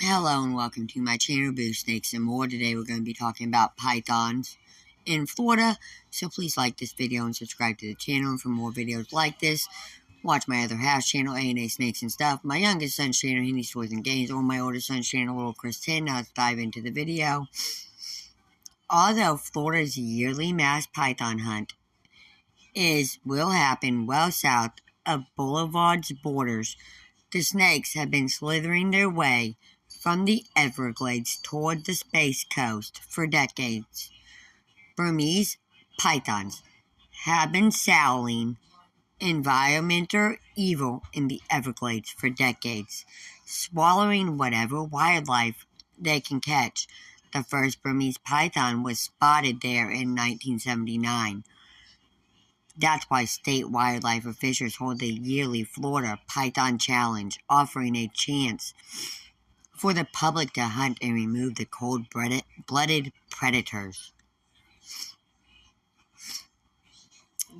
Hello and welcome to my channel, Boo Snakes and More. Today we're going to be talking about pythons in Florida. So please like this video and subscribe to the channel. And for more videos like this, watch my other house channel, A&A Snakes and Stuff, my youngest son's channel, Henry's Toys and Games, or my oldest son's channel, Little Chris 10. Now let's dive into the video. Although Florida's yearly mass python hunt will happen well south of Boulevard's borders, the snakes have been slithering their way from the Everglades toward the Space Coast for decades. Burmese pythons have been sowing environmental evil in the Everglades for decades, swallowing whatever wildlife they can catch. The first Burmese python was spotted there in 1979. That's why state wildlife officials hold the yearly Florida Python Challenge, offering a chance for the public to hunt and remove the cold-blooded predators.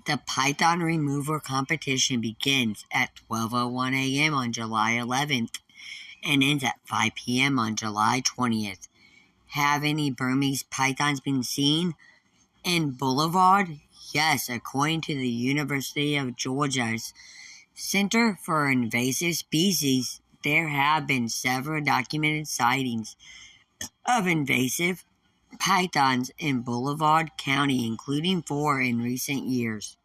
The python removal competition begins at 12:01 a.m. on July 11th and ends at 5 p.m. on July 20th. Have any Burmese pythons been seen in Boulevard? Yes, according to the University of Georgia's Center for Invasive Species, there have been several documented sightings of invasive pythons in Boulevard County, including 4 in recent years.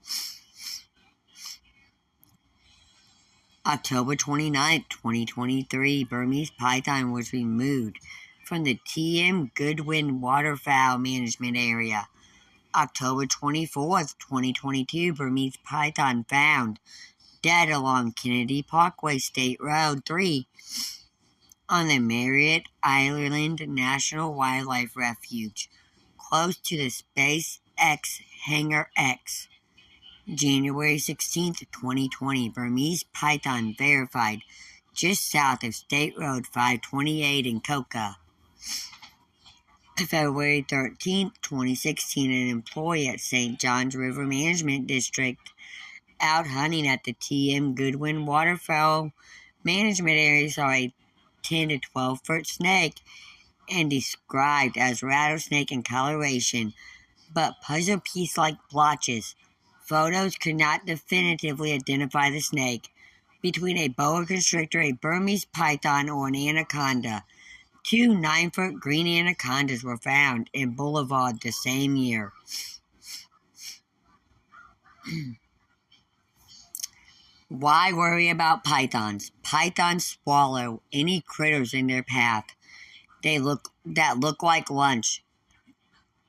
October 29, 2023, Burmese python was removed from the T.M. Goodwin Waterfowl Management Area. October 24, 2022, Burmese python found dead along Kennedy Parkway State Road 3 on the Marriott Island National Wildlife Refuge, close to the SpaceX Hangar X. January 16, 2020, Burmese python verified just south of State Road 528 in Coca. February 13, 2016, an employee at St. John's River Management District out hunting at the T.M. Goodwin Waterfowl Management Area saw a 10 to 12 foot snake and described as rattlesnake in coloration, but puzzle piece-like blotches. Photos could not definitively identify the snake. Between a boa constrictor, a Burmese python, or an anaconda, 2 9-foot green anacondas were found in Boulevard the same year. Why worry about pythons? Pythons swallow any critters in their path that look like lunch.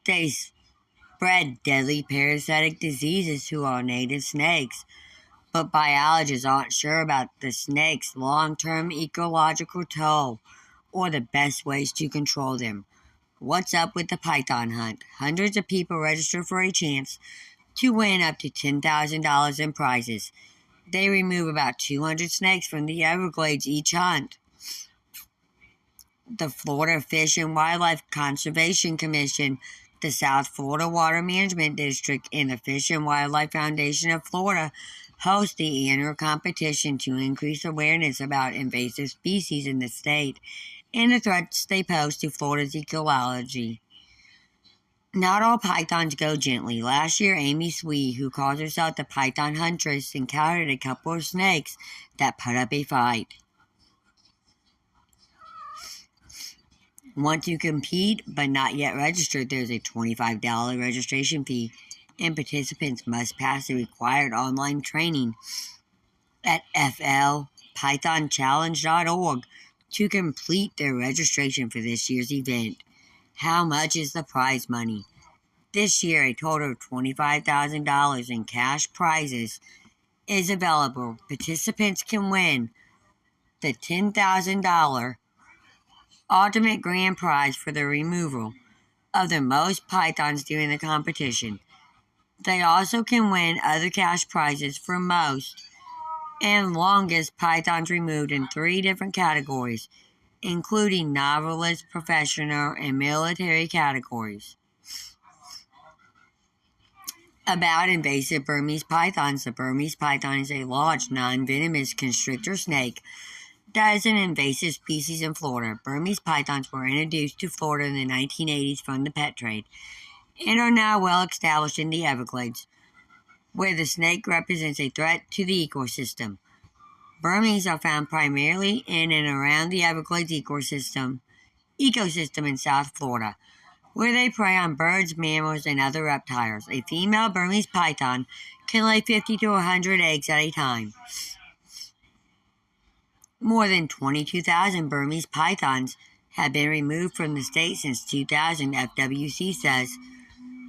They spread deadly parasitic diseases to our native snakes, but biologists aren't sure about the snake's long-term ecological toll or the best ways to control them. What's up with the python hunt? Hundreds of people register for a chance to win up to $10,000 in prizes. They remove about 200 snakes from the Everglades each hunt. The Florida Fish and Wildlife Conservation Commission, the South Florida Water Management District, and the Fish and Wildlife Foundation of Florida host the annual competition to increase awareness about invasive species in the state and the threats they pose to Florida's ecology. Not all pythons go gently. Last year, Amy Swee, who calls herself the Python Huntress, encountered a couple of snakes that put up a fight. Want to compete but not yet registered, there's a $25 registration fee, and participants must pass the required online training at flpythonchallenge.org to complete their registration for this year's event. How much is the prize money? This year, a total of $25,000 in cash prizes is available. Participants can win the $10,000 ultimate grand prize for the removal of the most pythons during the competition. They also can win other cash prizes for most and longest pythons removed in 3 different categories, including novelist, professional, and military categories. About invasive Burmese pythons. The Burmese python is a large, non-venomous constrictor snake that is an invasive species in Florida. Burmese pythons were introduced to Florida in the 1980s from the pet trade and are now well established in the Everglades, where the snake represents a threat to the ecosystem. Burmese are found primarily in and around the Everglades ecosystem in South Florida, where they prey on birds, mammals, and other reptiles. A female Burmese python can lay 50 to 100 eggs at a time. More than 22,000 Burmese pythons have been removed from the state since 2000, FWC says.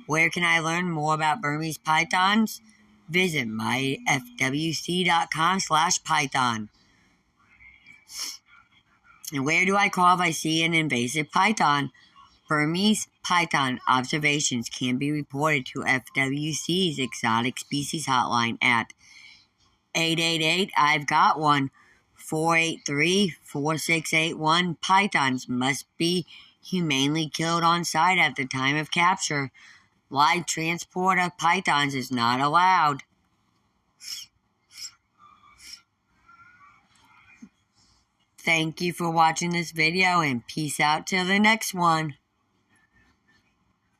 Where can I learn more about Burmese pythons? Visit myfwc.com/python. And where do I call if I see an invasive python? Burmese python observations can be reported to FWC's Exotic Species Hotline at 888-I've-got-one, 483-4681. Pythons must be humanely killed on site at the time of capture. Live transport of pythons is not allowed. Thank you for watching this video, and peace out till the next one.